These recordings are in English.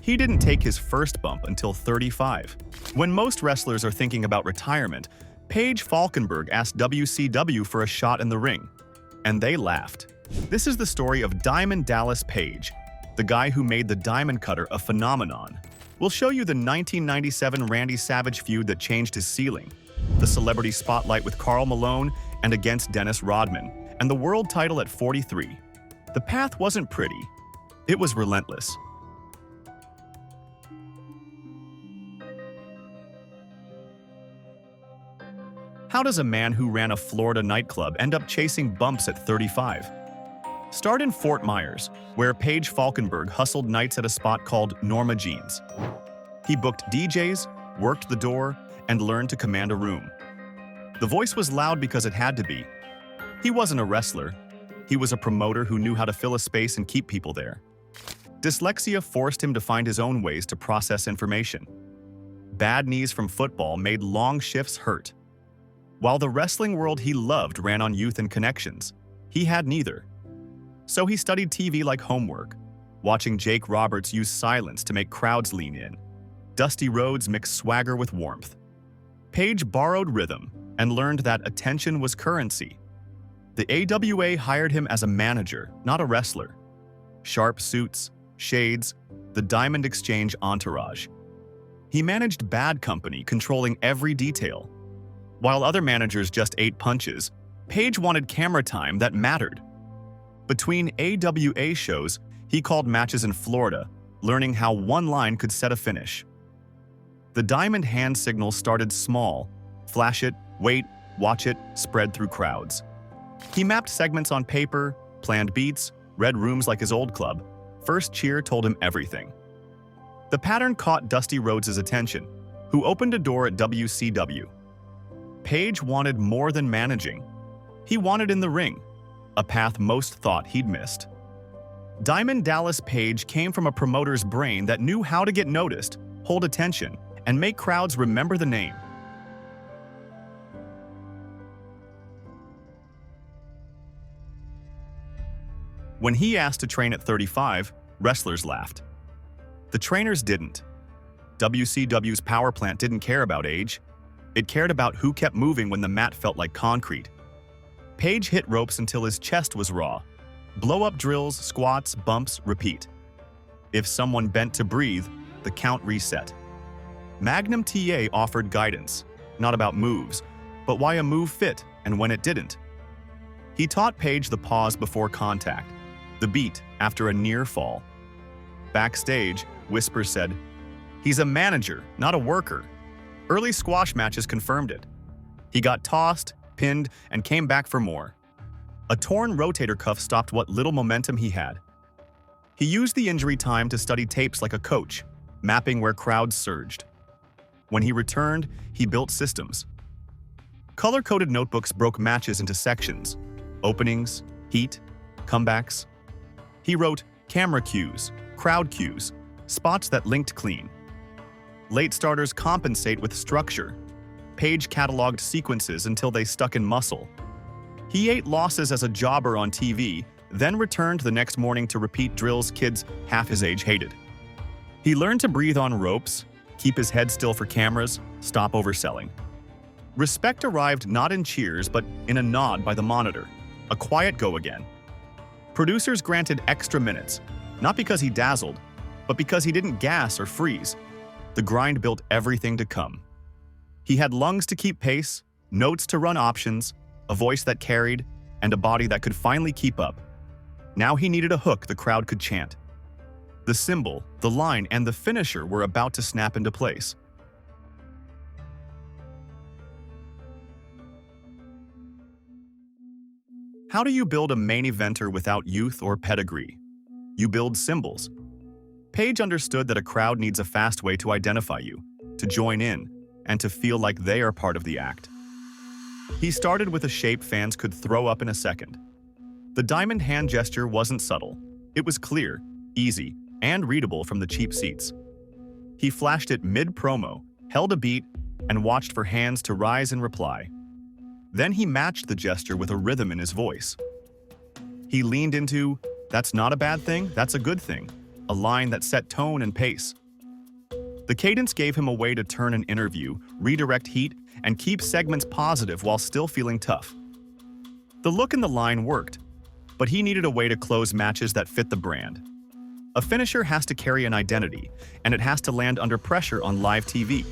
He didn't take his first bump until 35. When most wrestlers are thinking about retirement, Paige Falkenberg asked WCW for a shot in the ring, and they laughed. This is the story of Diamond Dallas Page, the guy who made the Diamond Cutter a phenomenon. We'll show you the 1997 Randy Savage feud that changed his ceiling, the celebrity spotlight with Karl Malone and against Dennis Rodman, and the world title at 43. The path wasn't pretty. It was relentless. How does a man who ran a Florida nightclub end up chasing bumps at 35? Start in Fort Myers, where Paige Falkenberg hustled nights at a spot called Norma Jean's. He booked DJs, worked the door, and learned to command a room. The voice was loud because it had to be. He wasn't a wrestler. He was a promoter who knew how to fill a space and keep people there. Dyslexia forced him to find his own ways to process information. Bad knees from football made long shifts hurt. While the wrestling world he loved ran on youth and connections, he had neither. So he studied TV like homework, watching Jake Roberts use silence to make crowds lean in. Dusty Rhodes mixed swagger with warmth. Page borrowed rhythm and learned that attention was currency. The AWA hired him as a manager, not a wrestler. Sharp suits, shades, the Diamond Exchange entourage. He managed Bad Company, controlling every detail. While other managers just ate punches, Page wanted camera time that mattered. Between AWA shows, he called matches in Florida, learning how one line could set a finish. The Diamond hand signal started small: flash it, wait, watch it, spread through crowds. He mapped segments on paper, planned beats, read rooms like his old club. First cheer told him everything. The pattern caught Dusty Rhodes' attention, who opened a door at WCW. Page wanted more than managing. He wanted in the ring, a path most thought he'd missed. Diamond Dallas Page came from a promoter's brain that knew how to get noticed, hold attention, and make crowds remember the name. When he asked to train at 35, wrestlers laughed. The trainers didn't. WCW's power plant didn't care about age. It cared about who kept moving when the mat felt like concrete. Page hit ropes until his chest was raw. Blow-up drills, squats, bumps, repeat. If someone bent to breathe, the count reset. Magnum TA offered guidance, not about moves, but why a move fit and when it didn't. He taught Page the pause before contact, the beat after a near fall. Backstage, whispers said, "He's a manager, not a worker." Early squash matches confirmed it. He got tossed, pinned, and came back for more. A torn rotator cuff stopped what little momentum he had. He used the injury time to study tapes like a coach, mapping where crowds surged. When he returned, he built systems. Color-coded notebooks broke matches into sections: openings, heat, comebacks. He wrote camera cues, crowd cues, spots that linked clean. Late starters compensate with structure. Page cataloged sequences until they stuck in muscle. He ate losses as a jobber on TV, then returned the next morning to repeat drills kids half his age hated. He learned to breathe on ropes, keep his head still for cameras, stop overselling. Respect arrived not in cheers but in a nod by the monitor, a quiet go again. Producers granted extra minutes, not because he dazzled, but because he didn't gas or freeze. The grind built everything to come. He had lungs to keep pace, notes to run options, a voice that carried, and a body that could finally keep up. Now he needed a hook the crowd could chant. The symbol, the line, and the finisher were about to snap into place. How do you build a main eventer without youth or pedigree? You build symbols. Page understood that a crowd needs a fast way to identify you, to join in, and to feel like they are part of the act. He started with a shape fans could throw up in a second. The diamond hand gesture wasn't subtle. It was clear, easy, and readable from the cheap seats. He flashed it mid-promo, held a beat, and watched for hands to rise in reply. Then he matched the gesture with a rhythm in his voice. He leaned into, "That's not a bad thing, that's a good thing," a line that set tone and pace. The cadence gave him a way to turn an interview, redirect heat, and keep segments positive while still feeling tough. The look and the line worked, but he needed a way to close matches that fit the brand. A finisher has to carry an identity, and it has to land under pressure on live TV.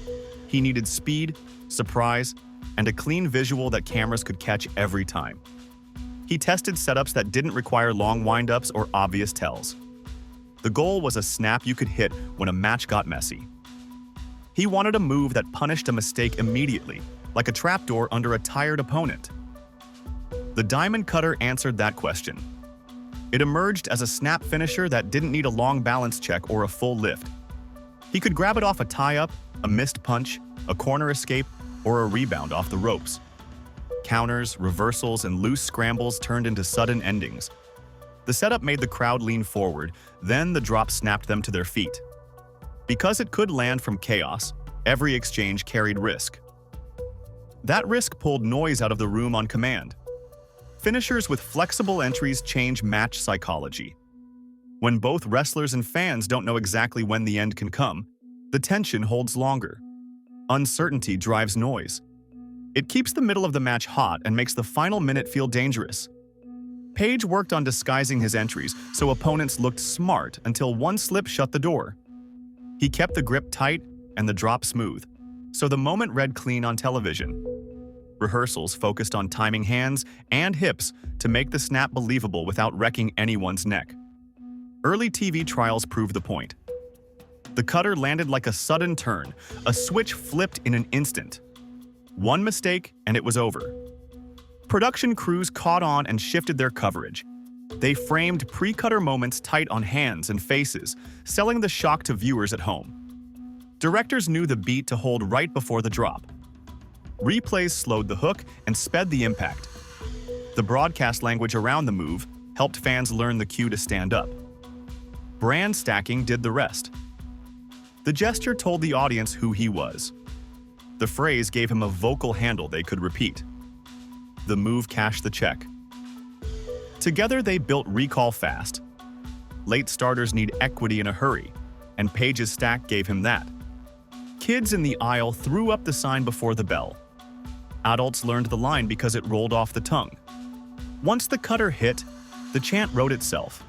He needed speed, surprise, and a clean visual that cameras could catch every time. He tested setups that didn't require long wind-ups or obvious tells. The goal was a snap you could hit when a match got messy. He wanted a move that punished a mistake immediately, like a trapdoor under a tired opponent. The Diamond Cutter answered that question. It emerged as a snap finisher that didn't need a long balance check or a full lift. He could grab it off a tie-up, a missed punch, a corner escape, or a rebound off the ropes. Counters, reversals, and loose scrambles turned into sudden endings. The setup made the crowd lean forward, then the drop snapped them to their feet. Because it could land from chaos, every exchange carried risk. That risk pulled noise out of the room on command. Finishers with flexible entries change match psychology. When both wrestlers and fans don't know exactly when the end can come, the tension holds longer. Uncertainty drives noise. It keeps the middle of the match hot and makes the final minute feel dangerous. Page worked on disguising his entries so opponents looked smart until one slip shut the door. He kept the grip tight and the drop smooth, so the moment read clean on television. Rehearsals focused on timing hands and hips to make the snap believable without wrecking anyone's neck. Early TV trials proved the point. The cutter landed like a sudden turn. A switch flipped in an instant. One mistake and it was over. Production crews caught on and shifted their coverage. They framed pre-cutter moments tight on hands and faces, selling the shock to viewers at home. Directors knew the beat to hold right before the drop. Replays slowed the hook and sped the impact. The broadcast language around the move helped fans learn the cue to stand up. Brand stacking did the rest. The gesture told the audience who he was. The phrase gave him a vocal handle they could repeat. The move cashed the check. Together they built recall fast. Late starters need equity in a hurry, and Page's stack gave him that. Kids in the aisle threw up the sign before the bell. Adults learned the line because it rolled off the tongue. Once the cutter hit, the chant wrote itself.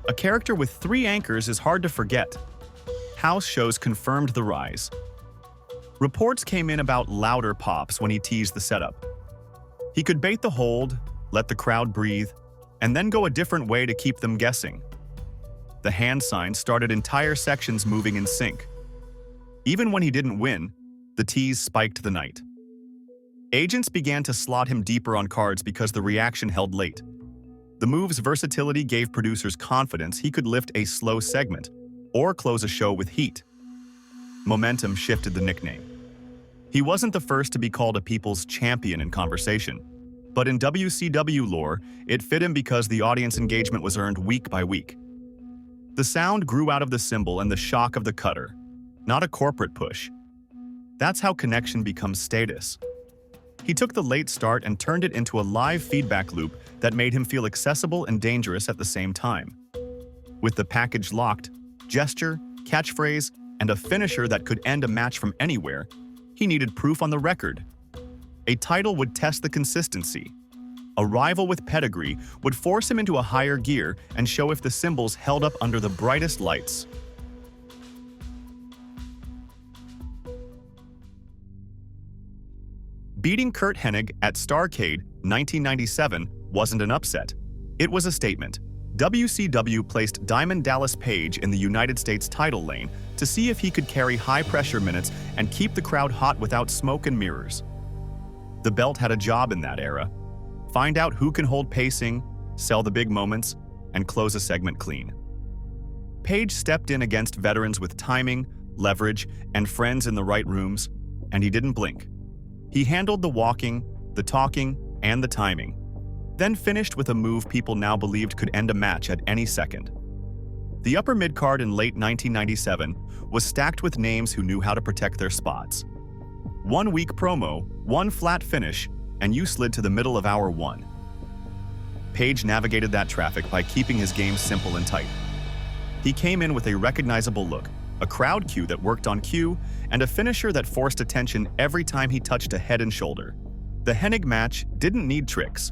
A character with 3 anchors is hard to forget. House shows confirmed the rise. Reports came in about louder pops when he teased the setup. He could bait the hold, let the crowd breathe, and then go a different way to keep them guessing. The hand signs started entire sections moving in sync. Even when he didn't win, the tease spiked the night. Agents began to slot him deeper on cards because the reaction held late. The move's versatility gave producers confidence he could lift a slow segment or close a show with heat. Momentum shifted the nickname. He wasn't the first to be called a people's champion in conversation, but in WCW lore, it fit him because the audience engagement was earned week by week. The sound grew out of the symbol and the shock of the cutter, not a corporate push. That's how connection becomes status. He took the late start and turned it into a live feedback loop that made him feel accessible and dangerous at the same time. With the package locked, gesture, catchphrase, and a finisher that could end a match from anywhere, he needed proof on the record. A title would test the consistency. A rival with pedigree would force him into a higher gear and show if the symbols held up under the brightest lights. Beating Curt Hennig at Starrcade 1997 wasn't an upset. It was a statement. WCW placed Diamond Dallas Page in the United States title lane to see if he could carry high-pressure minutes and keep the crowd hot without smoke and mirrors. The belt had a job in that era. Find out who can hold pacing, sell the big moments, and close a segment clean. Page stepped in against veterans with timing, leverage, and friends in the right rooms, and he didn't blink. He handled the walking, the talking, and the timing, then finished with a move people now believed could end a match at any second. The upper mid-card in late 1997 was stacked with names who knew how to protect their spots. 1 week promo, 1 flat finish, and you slid to the middle of hour 1. Page navigated that traffic by keeping his game simple and tight. He came in with a recognizable look, a crowd cue that worked on cue, and a finisher that forced attention every time he touched a head and shoulder. The Hennig match didn't need tricks.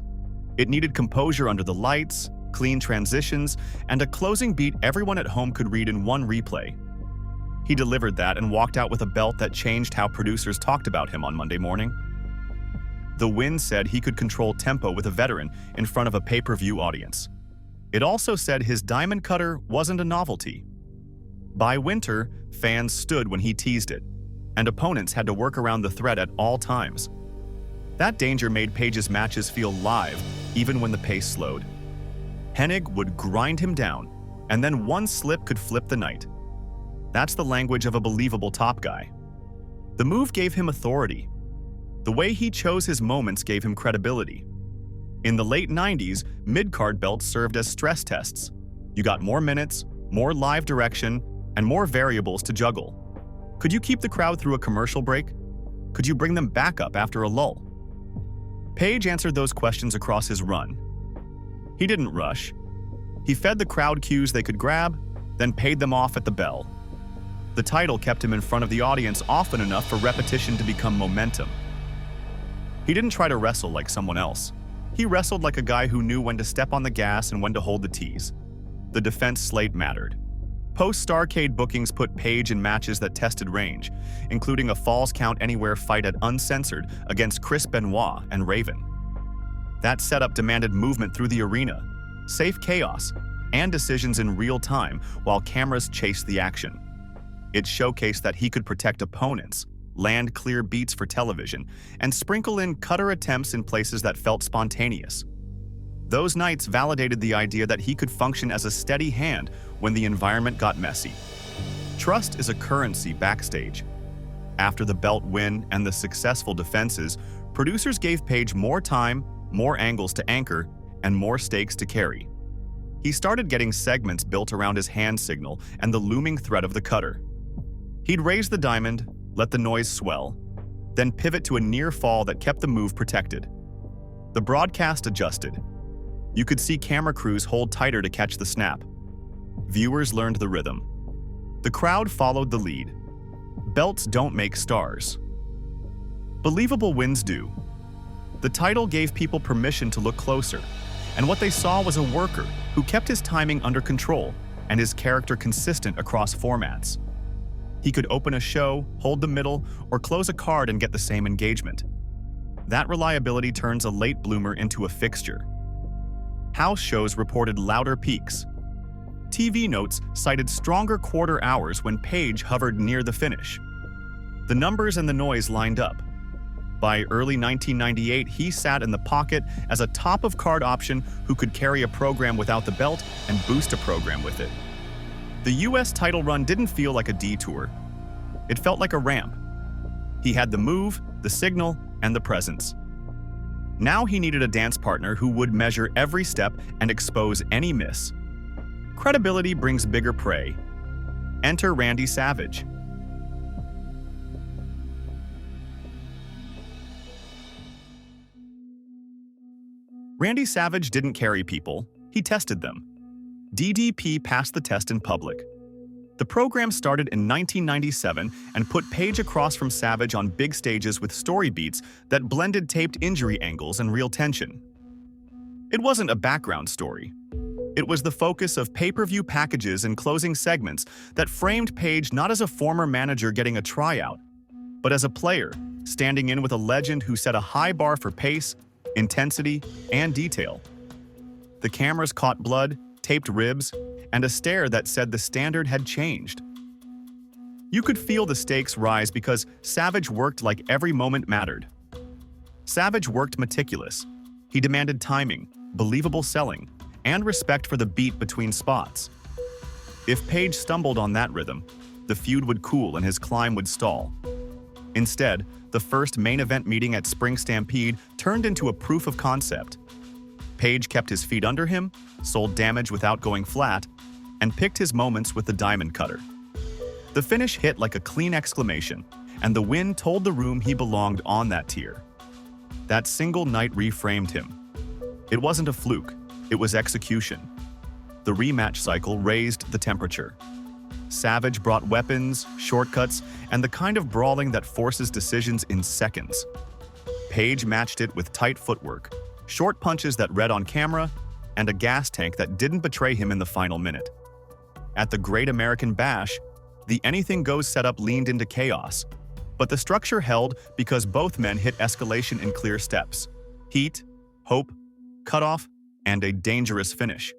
It needed composure under the lights, clean transitions, and a closing beat everyone at home could read in one replay. He delivered that and walked out with a belt that changed how producers talked about him on Monday morning. The win said he could control tempo with a veteran in front of a pay-per-view audience. It also said his diamond cutter wasn't a novelty. By winter, fans stood when he teased it, and opponents had to work around the threat at all times. That danger made Page's matches feel live, even when the pace slowed. Hennig would grind him down, and then one slip could flip the night. That's the language of a believable top guy. The move gave him authority. The way he chose his moments gave him credibility. In the late 90s, mid-card belts served as stress tests. You got more minutes, more live direction, and more variables to juggle. Could you keep the crowd through a commercial break? Could you bring them back up after a lull? Page answered those questions across his run. He didn't rush. He fed the crowd cues they could grab, then paid them off at the bell. The title kept him in front of the audience often enough for repetition to become momentum. He didn't try to wrestle like someone else. He wrestled like a guy who knew when to step on the gas and when to hold the tees. The defense slate mattered. Post-Starrcade bookings put Page in matches that tested range, including a Falls Count Anywhere fight at Uncensored against Chris Benoit and Raven. That setup demanded movement through the arena, safe chaos, and decisions in real time while cameras chased the action. It showcased that he could protect opponents, land clear beats for television, and sprinkle in cutter attempts in places that felt spontaneous. Those nights validated the idea that he could function as a steady hand when the environment got messy. Trust is a currency backstage. After the belt win and the successful defenses, producers gave Page more time, more angles to anchor, and more stakes to carry. He started getting segments built around his hand signal and the looming threat of the cutter. He'd raise the diamond, let the noise swell, then pivot to a near fall that kept the move protected. The broadcast adjusted. You could see camera crews hold tighter to catch the snap. Viewers learned the rhythm. The crowd followed the lead. Belts don't make stars. Believable wins do. The title gave people permission to look closer, and what they saw was a worker who kept his timing under control and his character consistent across formats. He could open a show, hold the middle, or close a card and get the same engagement. That reliability turns a late bloomer into a fixture. House shows reported louder peaks. TV notes cited stronger quarter hours when Page hovered near the finish. The numbers and the noise lined up. By early 1998, he sat in the pocket as a top-of-card option who could carry a program without the belt and boost a program with it. The US title run didn't feel like a detour. It felt like a ramp. He had the move, the signal, and the presence. Now he needed a dance partner who would measure every step and expose any miss. Credibility brings bigger prey. Enter Randy Savage. Randy Savage didn't carry people, he tested them. DDP passed the test in public. The program started in 1997 and put Page across from Savage on big stages with story beats that blended taped injury angles and real tension. It wasn't a background story. It was the focus of pay-per-view packages and closing segments that framed Page not as a former manager getting a tryout, but as a player, standing in with a legend who set a high bar for pace, intensity, and detail. The cameras caught blood, taped ribs, and a stare that said the standard had changed. You could feel the stakes rise because Savage worked like every moment mattered. Savage worked meticulous. He demanded timing, believable selling, and respect for the beat between spots. If Page stumbled on that rhythm, the feud would cool and his climb would stall. Instead, the first main event meeting at Spring Stampede turned into a proof of concept. Page kept his feet under him, sold damage without going flat, and picked his moments with the diamond cutter. The finish hit like a clean exclamation, and the win told the room he belonged on that tier. That single night reframed him. It wasn't a fluke, it was execution. The rematch cycle raised the temperature. Savage brought weapons, shortcuts, and the kind of brawling that forces decisions in seconds. Page matched it with tight footwork, short punches that read on camera, and a gas tank that didn't betray him in the final minute. At the Great American Bash, the anything goes setup leaned into chaos, but the structure held because both men hit escalation in clear steps: heat, hope, cutoff, and a dangerous finish.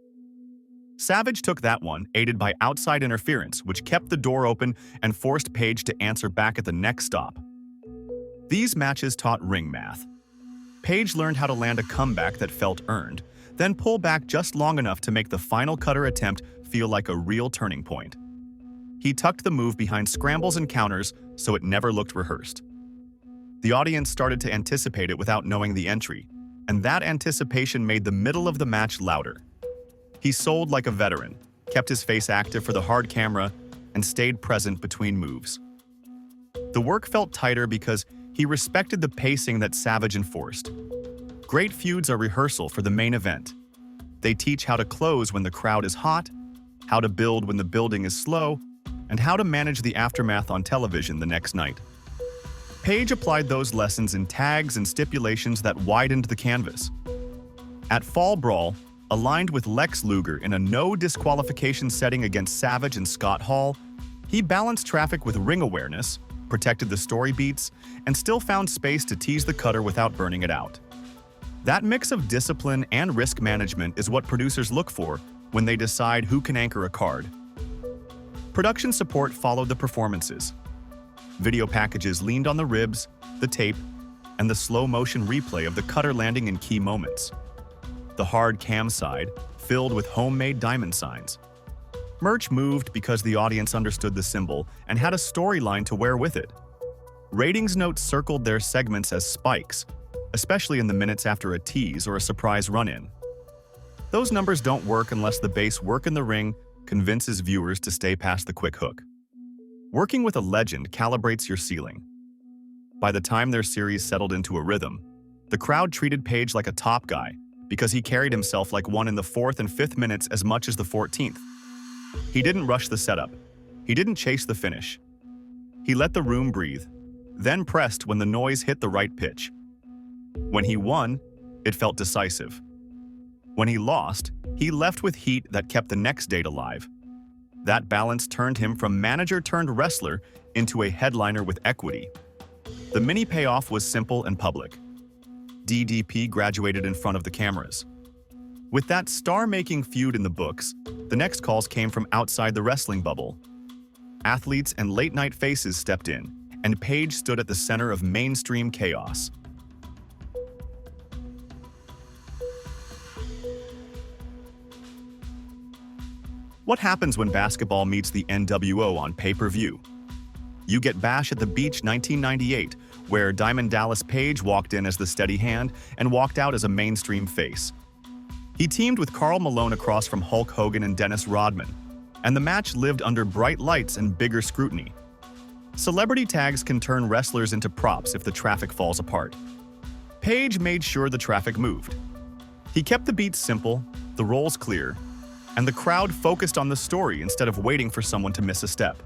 Savage took that one, aided by outside interference, which kept the door open and forced Page to answer back at the next stop. These matches taught ring math. Page learned how to land a comeback that felt earned, then pull back just long enough to make the final cutter attempt feel like a real turning point. He tucked the move behind scrambles and counters so it never looked rehearsed. The audience started to anticipate it without knowing the entry, and that anticipation made the middle of the match louder. He sold like a veteran, kept his face active for the hard camera, and stayed present between moves. The work felt tighter because he respected the pacing that Savage enforced. Great feuds are rehearsal for the main event. They teach how to close when the crowd is hot, how to build when the building is slow, and how to manage the aftermath on television the next night. Page applied those lessons in tags and stipulations that widened the canvas. At Fall Brawl, aligned with Lex Luger in a no disqualification setting against Savage and Scott Hall, he balanced traffic with ring awareness, protected the story beats, and still found space to tease the cutter without burning it out. That mix of discipline and risk management is what producers look for when they decide who can anchor a card. Production support followed the performances. Video packages leaned on the ribs, the tape, and the slow-motion replay of the cutter landing in key moments. The hard cam side filled with homemade diamond signs. Merch moved because the audience understood the symbol and had a storyline to wear with it. Ratings notes circled their segments as spikes, especially in the minutes after a tease or a surprise run-in. Those numbers don't work unless the base work in the ring convinces viewers to stay past the quick hook. Working with a legend calibrates your ceiling. By the time their series settled into a rhythm, the crowd treated Page like a top guy because he carried himself like one in the 4th and 5th minutes as much as the 14th. He didn't rush the setup. He didn't chase the finish. He let the room breathe, then pressed when the noise hit the right pitch. When he won, it felt decisive. When he lost, he left with heat that kept the next date alive. That balance turned him from manager turned wrestler into a headliner with equity. The mini payoff was simple and public. DDP graduated in front of the cameras. With that star-making feud in the books, the next calls came from outside the wrestling bubble. Athletes and late-night faces stepped in, and Page stood at the center of mainstream chaos. What happens when basketball meets the NWO on pay-per-view? You get Bash at the Beach 1998, where Diamond Dallas Page walked in as the steady hand and walked out as a mainstream face. He teamed with Karl Malone across from Hulk Hogan and Dennis Rodman, and the match lived under bright lights and bigger scrutiny. Celebrity tags can turn wrestlers into props if the traffic falls apart. Page made sure the traffic moved. He kept the beats simple, the roles clear, and the crowd focused on the story instead of waiting for someone to miss a step.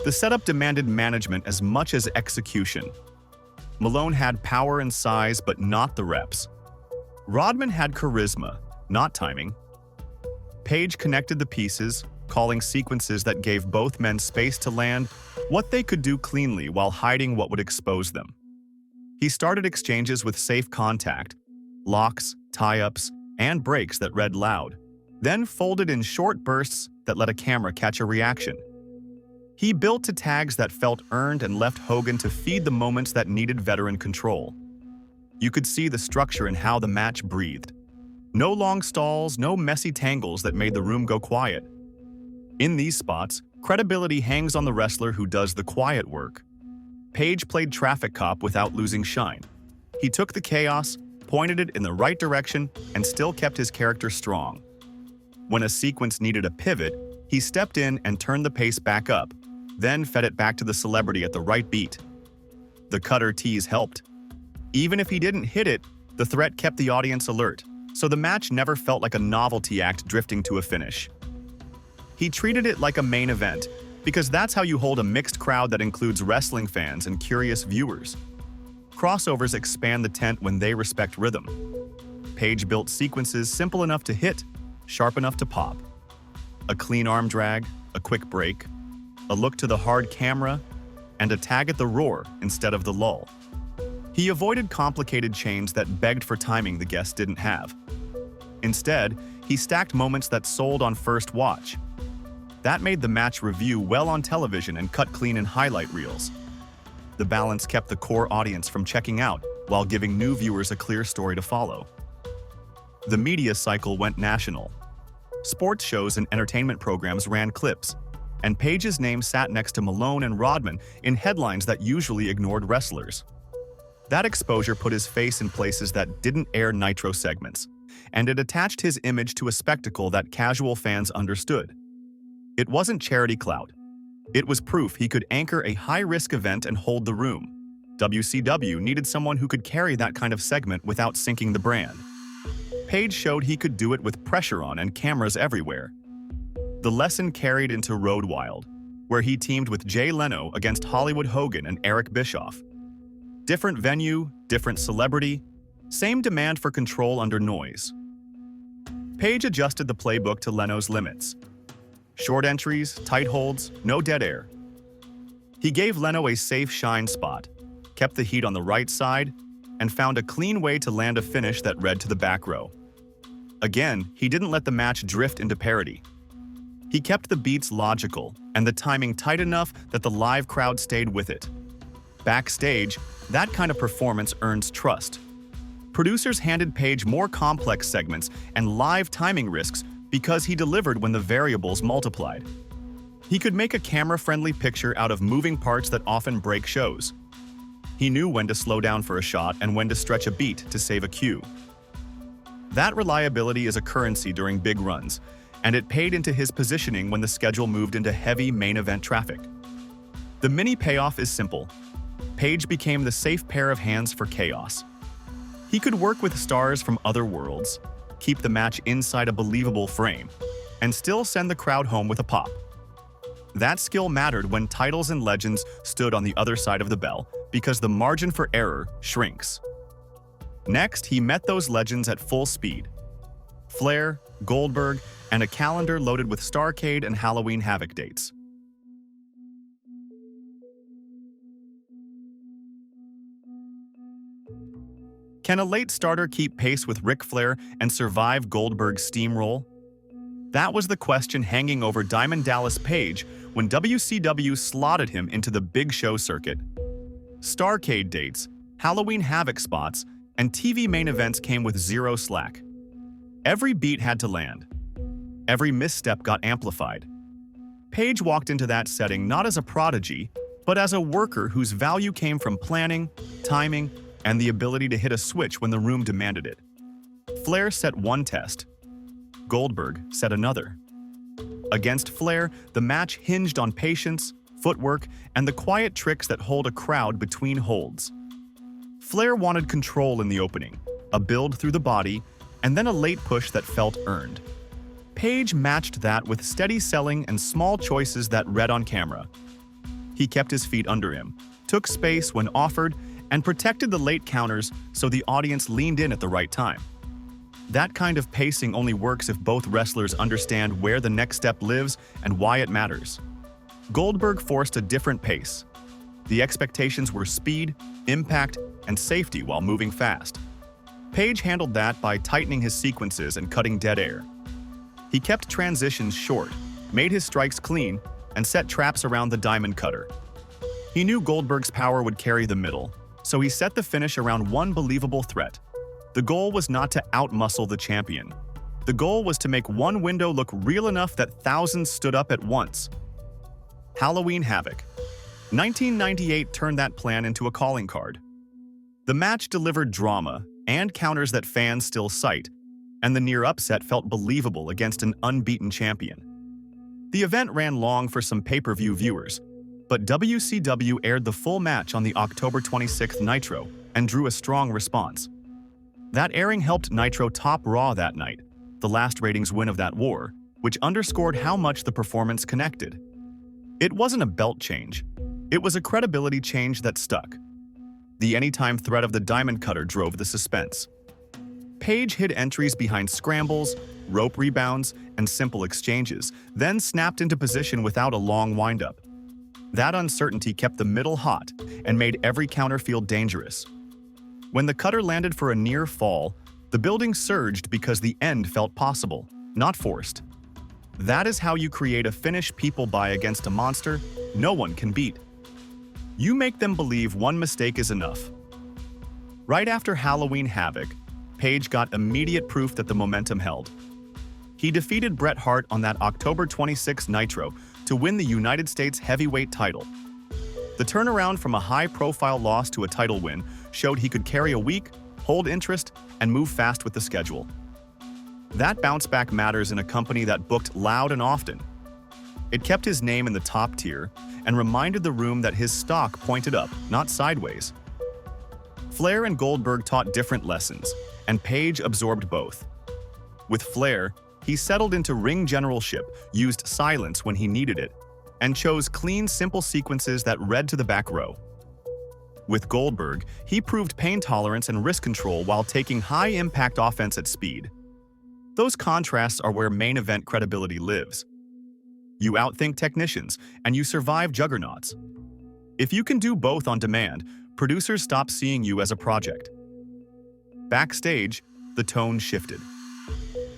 The setup demanded management as much as execution. Malone had power and size, but not the reps. Rodman had charisma, not timing. Page connected the pieces, calling sequences that gave both men space to land what they could do cleanly while hiding what would expose them. He started exchanges with safe contact, locks, tie-ups, and breaks that read loud, then folded in short bursts that let a camera catch a reaction. He built to tags that felt earned and left Hogan to feed the moments that needed veteran control. You could see the structure in how the match breathed. No long stalls, no messy tangles that made the room go quiet. In these spots, credibility hangs on the wrestler who does the quiet work. Page played traffic cop without losing shine. He took the chaos, pointed it in the right direction, and still kept his character strong. When a sequence needed a pivot, he stepped in and turned the pace back up, then fed it back to the celebrity at the right beat. The cutter tease helped. Even if he didn't hit it, the threat kept the audience alert, so the match never felt like a novelty act drifting to a finish. He treated it like a main event, because that's how you hold a mixed crowd that includes wrestling fans and curious viewers. Crossovers expand the tent when they respect rhythm. Page built sequences simple enough to hit, sharp enough to pop. A clean arm drag, a quick break, a look to the hard camera, and a tag at the roar instead of the lull. He avoided complicated chains that begged for timing the guests didn't have. Instead, he stacked moments that sold on first watch. That made the match review well on television and cut clean in highlight reels. The balance kept the core audience from checking out while giving new viewers a clear story to follow. The media cycle went national. Sports shows and entertainment programs ran clips, and Page's name sat next to Malone and Rodman in headlines that usually ignored wrestlers. That exposure put his face in places that didn't air Nitro segments, and it attached his image to a spectacle that casual fans understood. It wasn't charity clout. It was proof he could anchor a high-risk event and hold the room. WCW needed someone who could carry that kind of segment without sinking the brand. Page showed he could do it with pressure on and cameras everywhere. The lesson carried into Road Wild, where he teamed with Jay Leno against Hollywood Hogan and Eric Bischoff. Different venue, different celebrity, same demand for control under noise. Page adjusted the playbook to Leno's limits. Short entries, tight holds, no dead air. He gave Leno a safe shine spot, kept the heat on the right side, and found a clean way to land a finish that read to the back row. Again, he didn't let the match drift into parody. He kept the beats logical and the timing tight enough that the live crowd stayed with it. Backstage, that kind of performance earns trust. Producers handed Page more complex segments and live timing risks because he delivered when the variables multiplied. He could make a camera-friendly picture out of moving parts that often break shows. He knew when to slow down for a shot and when to stretch a beat to save a cue. That reliability is a currency during big runs, and it paid into his positioning when the schedule moved into heavy main event traffic. The mini payoff is simple. Page became the safe pair of hands for chaos. He could work with stars from other worlds, keep the match inside a believable frame, and still send the crowd home with a pop. That skill mattered when titles and legends stood on the other side of the bell, because the margin for error shrinks. Next, he met those legends at full speed. Flair, Goldberg, and a calendar loaded with Starrcade and Halloween Havoc dates. Can a late starter keep pace with Ric Flair and survive Goldberg's steamroll? That was the question hanging over Diamond Dallas Page when WCW slotted him into the big show circuit. Starrcade dates, Halloween Havoc spots, and TV main events came with zero slack. Every beat had to land. Every misstep got amplified. Page walked into that setting not as a prodigy, but as a worker whose value came from planning, timing, and the ability to hit a switch when the room demanded it. Flair set one test. Goldberg set another. Against Flair, the match hinged on patience, footwork, and the quiet tricks that hold a crowd between holds. Flair wanted control in the opening, a build through the body, and then a late push that felt earned. Page matched that with steady selling and small choices that read on camera. He kept his feet under him, took space when offered, and protected the late counters so the audience leaned in at the right time. That kind of pacing only works if both wrestlers understand where the next step lives and why it matters. Goldberg forced a different pace. The expectations were speed, impact, and safety while moving fast. Page handled that by tightening his sequences and cutting dead air. He kept transitions short, made his strikes clean, and set traps around the diamond cutter. He knew Goldberg's power would carry the middle, so he set the finish around one believable threat. The goal was not to outmuscle the champion. The goal was to make one window look real enough that thousands stood up at once. Halloween Havoc. 1998 turned that plan into a calling card. The match delivered drama and counters that fans still cite, and the near upset felt believable against an unbeaten champion. The event ran long for some pay-per-view viewers, but WCW aired the full match on the October 26th Nitro and drew a strong response. That airing helped Nitro top Raw that night, the last ratings win of that war, which underscored how much the performance connected. It wasn't a belt change. It was a credibility change that stuck. The anytime threat of the diamond cutter drove the suspense. Page hid entries behind scrambles, rope rebounds, and simple exchanges, then snapped into position without a long windup. That uncertainty kept the middle hot and made every counter feel dangerous. When the cutter landed for a near fall, the building surged because the end felt possible, not forced. That is how you create a finish people buy against a monster no one can beat. You make them believe one mistake is enough. Right after Halloween Havoc, Page got immediate proof that the momentum held. He defeated Bret Hart on that October 26 Nitro to win the United States heavyweight title. The turnaround from a high-profile loss to a title win showed he could carry a week, hold interest, and move fast with the schedule. That bounce back matters in a company that booked loud and often. It kept his name in the top tier and reminded the room that his stock pointed up, not sideways. Flair and Goldberg taught different lessons, and Page absorbed both. With Flair, he settled into ring generalship, used silence when he needed it, and chose clean, simple sequences that read to the back row. With Goldberg, he proved pain tolerance and risk control while taking high-impact offense at speed. Those contrasts are where main event credibility lives. You outthink technicians, and you survive juggernauts. If you can do both on demand, producers stop seeing you as a project. Backstage, the tone shifted.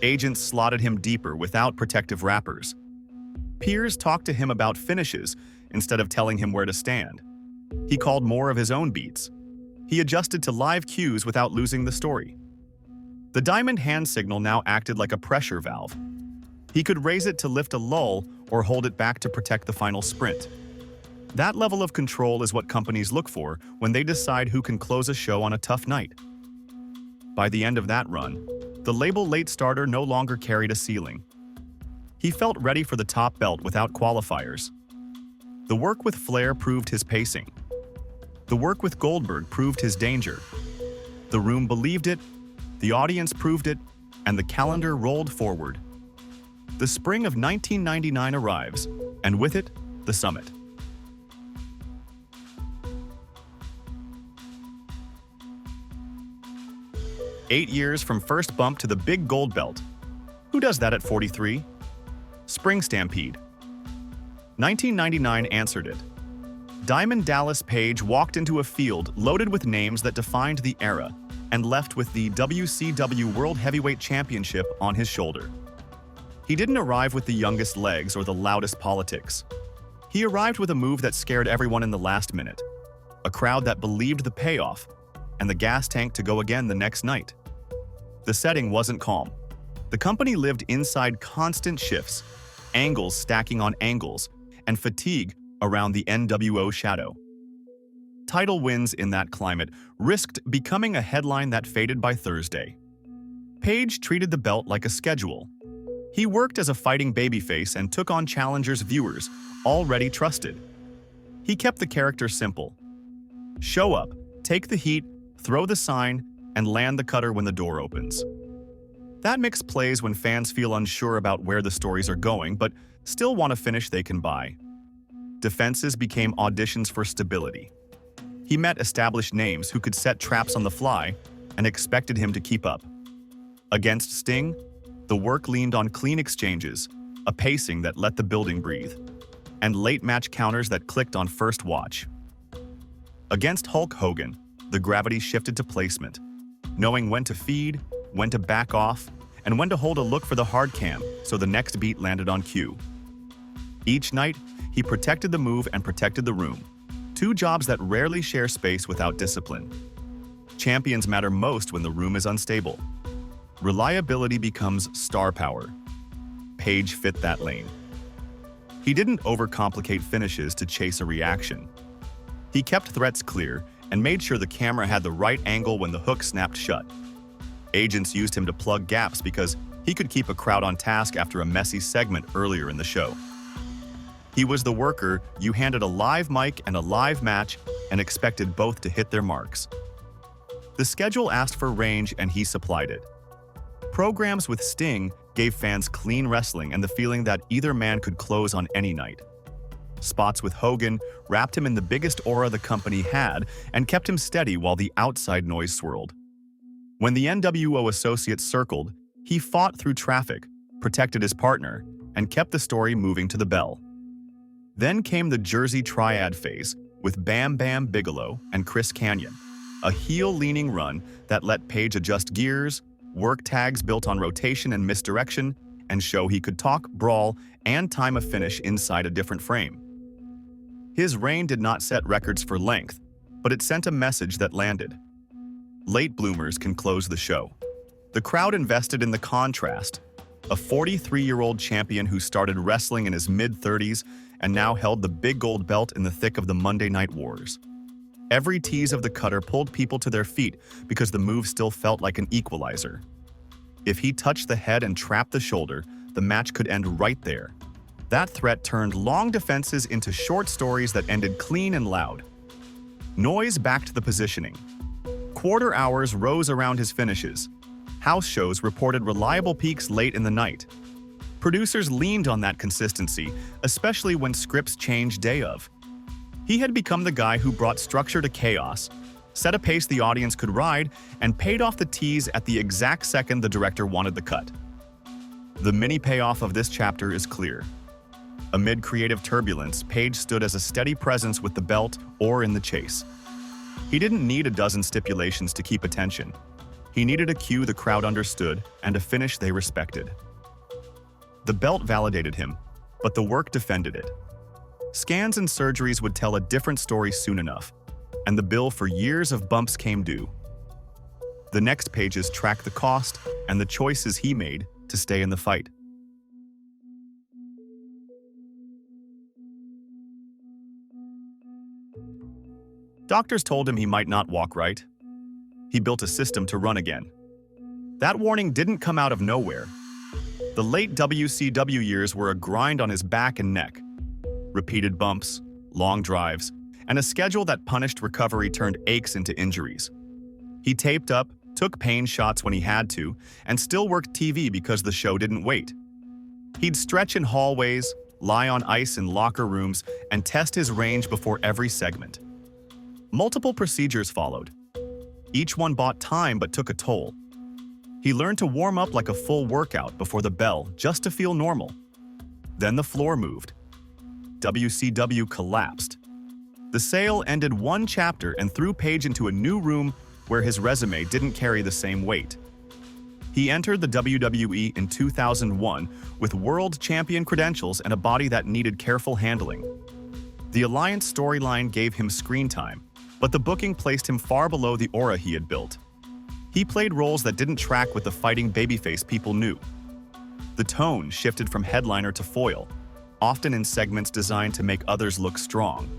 Agents slotted him deeper without protective wrappers. Peers talked to him about finishes instead of telling him where to stand. He called more of his own beats. He adjusted to live cues without losing the story. The diamond hand signal now acted like a pressure valve. He could raise it to lift a lull or hold it back to protect the final sprint. That level of control is what companies look for when they decide who can close a show on a tough night. By the end of that run, the label late starter no longer carried a ceiling. He felt ready for the top belt without qualifiers. The work with Flair proved his pacing. The work with Goldberg proved his danger. The room believed it, the audience proved it, and the calendar rolled forward. The spring of 1999 arrives, and with it, the summit. Eight years from first bump to the big gold belt. Who does that at 43? Spring Stampede. 1999 answered it. Diamond Dallas Page walked into a field loaded with names that defined the era and left with the WCW World Heavyweight Championship on his shoulder. He didn't arrive with the youngest legs or the loudest politics. He arrived with a move that scared everyone in the last minute, a crowd that believed the payoff, and the gas tank to go again the next night. The setting wasn't calm. The company lived inside constant shifts, angles stacking on angles, and fatigue around the NWO shadow. Title wins in that climate risked becoming a headline that faded by Thursday. Page treated the belt like a schedule. He worked as a fighting babyface and took on challengers viewers already trusted. He kept the character simple. Show up, take the heat, throw the sign, and land the cutter when the door opens. That mix plays when fans feel unsure about where the stories are going but still want a finish they can buy. Defenses became auditions for stability. He met established names who could set traps on the fly and expected him to keep up. Against Sting, the work leaned on clean exchanges, a pacing that let the building breathe, and late match counters that clicked on first watch. Against Hulk Hogan, the gravity shifted to placement, knowing when to feed, when to back off, and when to hold a look for the hard cam so the next beat landed on cue. Each night, he protected the move and protected the room, two jobs that rarely share space without discipline. Champions matter most when the room is unstable. Reliability becomes star power. Page fit that lane. He didn't overcomplicate finishes to chase a reaction. He kept threats clear and made sure the camera had the right angle when the hook snapped shut. Agents used him to plug gaps because he could keep a crowd on task after a messy segment earlier in the show. He was the worker you handed a live mic and a live match and expected both to hit their marks. The schedule asked for range and he supplied it. Programs with Sting gave fans clean wrestling and the feeling that either man could close on any night. Spots with Hogan wrapped him in the biggest aura the company had and kept him steady while the outside noise swirled. When the NWO associates circled, he fought through traffic, protected his partner, and kept the story moving to the bell. Then came the Jersey Triad phase with Bam Bam Bigelow and Chris Kanyon, a heel-leaning run that let Page adjust gears, work tags built on rotation and misdirection, and show he could talk, brawl, and time a finish inside a different frame. His reign did not set records for length, but it sent a message that landed. Late bloomers can close the show. The crowd invested in the contrast. A 43-year-old champion who started wrestling in his mid-30s and now held the big gold belt in the thick of the Monday Night Wars. Every tease of the cutter pulled people to their feet because the move still felt like an equalizer. If he touched the head and trapped the shoulder, the match could end right there. That threat turned long defenses into short stories that ended clean and loud. Noise backed the positioning. Quarter hours rose around his finishes. House shows reported reliable peaks late in the night. Producers leaned on that consistency, especially when scripts changed day of. He had become the guy who brought structure to chaos, set a pace the audience could ride, and paid off the tease at the exact second the director wanted the cut. The mini payoff of this chapter is clear. Amid creative turbulence, Page stood as a steady presence with the belt or in the chase. He didn't need a dozen stipulations to keep attention. He needed a cue the crowd understood and a finish they respected. The belt validated him, but the work defended it. Scans and surgeries would tell a different story soon enough, and the bill for years of bumps came due. The next pages track the cost and the choices he made to stay in the fight. Doctors told him he might not walk right. He built a system to run again. That warning didn't come out of nowhere. The late WCW years were a grind on his back and neck. Repeated bumps, long drives, and a schedule that punished recovery turned aches into injuries. He taped up, took pain shots when he had to, and still worked TV because the show didn't wait. He'd stretch in hallways, lie on ice in locker rooms, and test his range before every segment. Multiple procedures followed. Each one bought time but took a toll. He learned to warm up like a full workout before the bell just to feel normal. Then the floor moved. WCW collapsed. The sale ended one chapter and threw Page into a new room where his resume didn't carry the same weight. He entered the WWE in 2001 with world champion credentials and a body that needed careful handling. The Alliance storyline gave him screen time, but the booking placed him far below the aura he had built. He played roles that didn't track with the fighting babyface people knew. The tone shifted from headliner to foil, often in segments designed to make others look strong.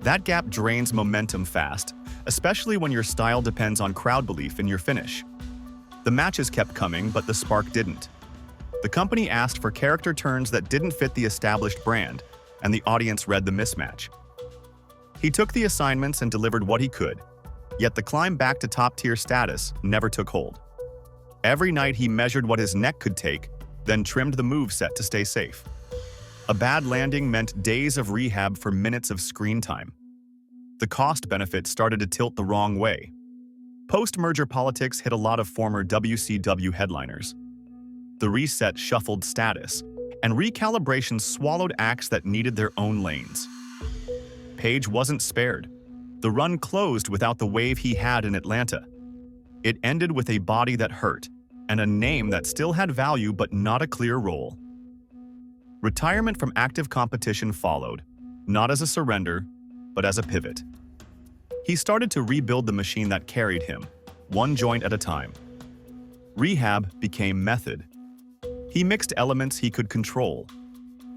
That gap drains momentum fast, especially when your style depends on crowd belief in your finish. The matches kept coming, but the spark didn't. The company asked for character turns that didn't fit the established brand, and the audience read the mismatch. He took the assignments and delivered what he could, yet the climb back to top-tier status never took hold. Every night he measured what his neck could take, then trimmed the moveset to stay safe. A bad landing meant days of rehab for minutes of screen time. The cost-benefit started to tilt the wrong way. Post-merger politics hit a lot of former WCW headliners. The reset shuffled status, and recalibration swallowed acts that needed their own lanes. Page wasn't spared. The run closed without the wave he had in Atlanta. It ended with a body that hurt, and a name that still had value but not a clear role. Retirement from active competition followed, not as a surrender, but as a pivot. He started to rebuild the machine that carried him, one joint at a time. Rehab became method. He mixed elements he could control: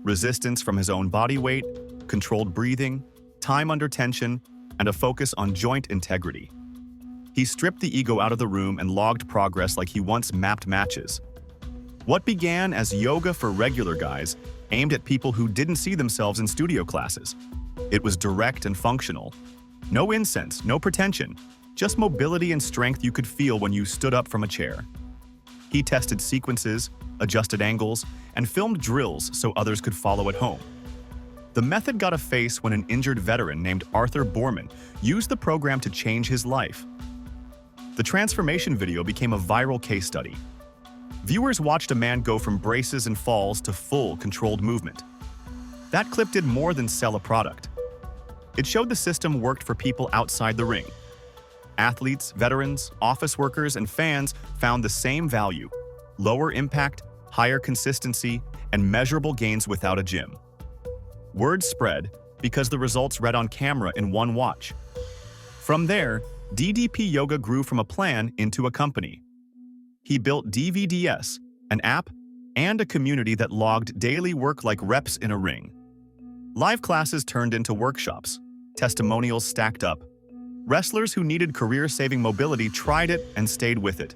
resistance from his own body weight, controlled breathing, time under tension, and a focus on joint integrity. He stripped the ego out of the room and logged progress like he once mapped matches. What began as yoga for regular guys aimed at people who didn't see themselves in studio classes. It was direct and functional. No incense, no pretension, just mobility and strength you could feel when you stood up from a chair. He tested sequences, adjusted angles, and filmed drills so others could follow at home. The method got a face when an injured veteran named Arthur Borman used the program to change his life. The transformation video became a viral case study. Viewers watched a man go from braces and falls to full controlled movement. That clip did more than sell a product. It showed the system worked for people outside the ring. Athletes, veterans, office workers, and fans found the same value: lower impact, higher consistency, and measurable gains without a gym. Word spread because the results read on camera in one watch. From there, DDP Yoga grew from a plan into a company. He built DVDS, an app, and a community that logged daily work like reps in a ring. Live classes turned into workshops, testimonials stacked up. Wrestlers who needed career-saving mobility tried it and stayed with it.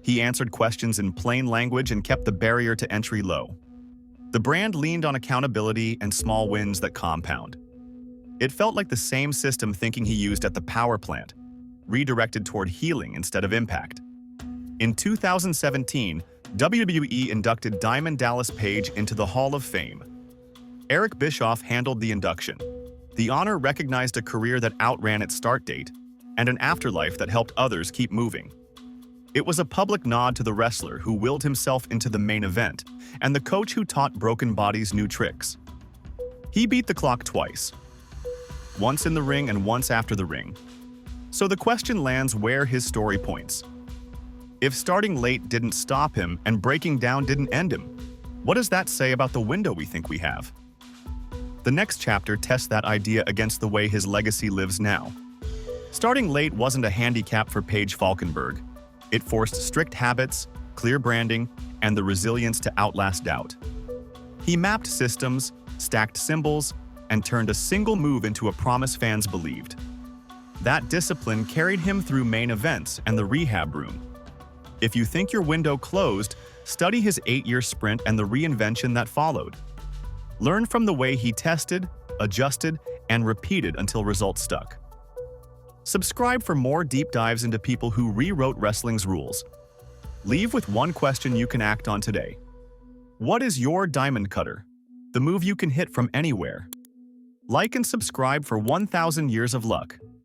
He answered questions in plain language and kept the barrier to entry low. The brand leaned on accountability and small wins that compound. It felt like the same system thinking he used at the power plant, redirected toward healing instead of impact. In 2017, WWE inducted Diamond Dallas Page into the Hall of Fame. Eric Bischoff handled the induction. The honor recognized a career that outran its start date and an afterlife that helped others keep moving. It was a public nod to the wrestler who willed himself into the main event and the coach who taught broken bodies new tricks. He beat the clock twice, once in the ring and once after the ring. So the question lands where his story points. If starting late didn't stop him and breaking down didn't end him, what does that say about the window we think we have? The next chapter tests that idea against the way his legacy lives now. Starting late wasn't a handicap for Paige Falkenberg. It forced strict habits, clear branding, and the resilience to outlast doubt. He mapped systems, stacked symbols, and turned a single move into a promise fans believed. That discipline carried him through main events and the rehab room. If you think your window closed, study his 8-year sprint and the reinvention that followed. Learn from the way he tested, adjusted, and repeated until results stuck. Subscribe for more deep dives into people who rewrote wrestling's rules. Leave with one question you can act on today. What is your diamond cutter? The move you can hit from anywhere. Like and subscribe for 1,000 years of luck.